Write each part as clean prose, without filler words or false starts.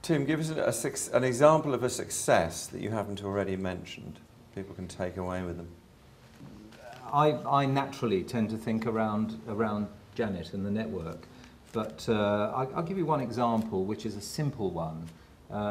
Tim, give us an example of a success that you haven't already mentioned. People can take away with them. I naturally tend to think around Janet and the network, but I'll give you one example, which is a simple one,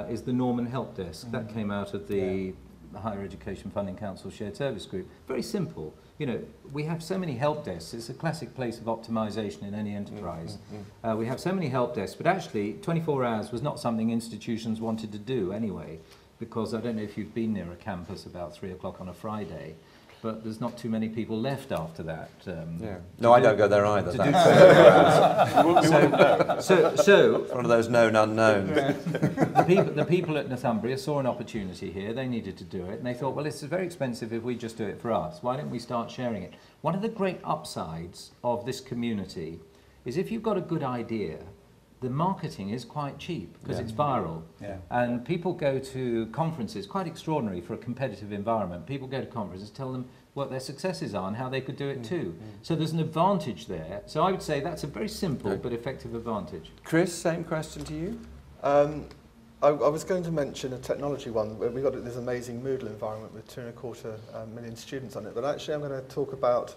is the Norman Help Desk. That came out of the Higher Education Funding Council Shared Service Group. Very simple. You know, we have so many help desks. It's a classic place of optimization in any enterprise. We have so many help desks, but actually 24 hours was not something institutions wanted to do anyway, because I don't know if you've been near a campus about 3 o'clock on a Friday, but there's not too many people left after that. No, I don't go there either. So one of those known unknowns. The people at Northumbria saw an opportunity here. They needed to do it, and they thought, well, it's very expensive if we just do it for us. Why don't we start sharing it? One of the great upsides of this community is if you've got a good idea, the marketing is quite cheap because it's viral. And people go to conferences, quite extraordinary for a competitive environment. People go to conferences, tell them what their successes are and how they could do it too. So there's an advantage there. So I would say that's a very simple but effective advantage. Chris, same question to you. I was going to mention a technology one where we've got this amazing Moodle environment with 2.25 million students on it, but actually I'm going to talk about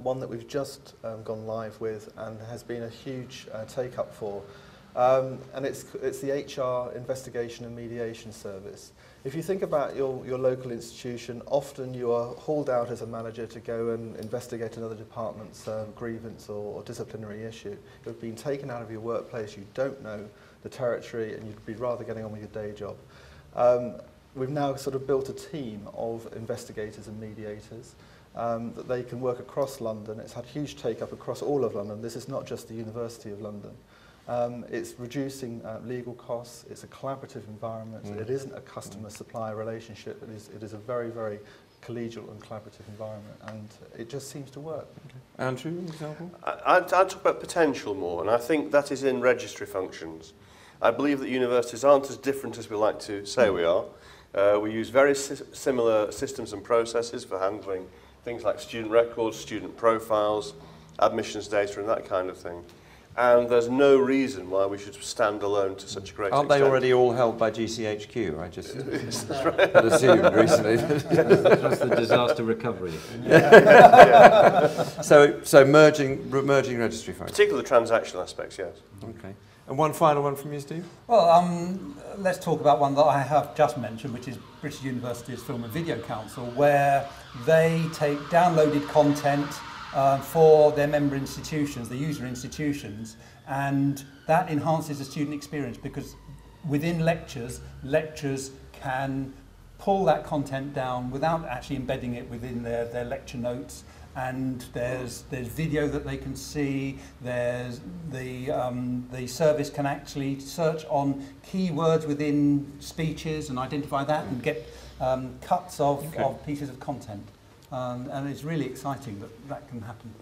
one that we've just gone live with and has been a huge take-up for. And it's the HR Investigation and Mediation Service. If you think about your local institution, often you are hauled out as a manager to go and investigate another department's grievance or disciplinary issue. You've been taken out of your workplace, you don't know the territory, and you'd be rather getting on with your day job. We've now sort of built a team of investigators and mediators that they can work across London. It's had huge take-up across all of London. This is not just the University of London. It's reducing legal costs. It's a collaborative environment. It isn't a customer-supplier relationship. It is a very, very collegial and collaborative environment, and it just seems to work. Andrew, an example? I'd talk about potential more, and I think that is in registry functions. I believe that universities aren't as different as we like to say we are. We use very similar systems and processes for handling things like student records, student profiles, admissions data and that kind of thing. And there's no reason why we should stand alone to such a great extent. Aren't they already all held by GCHQ? I just had assumed recently. That's the disaster recovery. So merging registry functions. Particularly the transactional aspects, yes. Okay. And one final one from you, Steve? Well, let's talk about one that I have just mentioned, which is British University's Film and Video Council, where they take downloaded content for their member institutions, the user institutions, and that enhances the student experience because within lectures can pull that content down without actually embedding it within their lecture notes. And there's video that they can see. There's the service can actually search on keywords within speeches and identify that and get cuts of pieces of content. And it's really exciting that that can happen.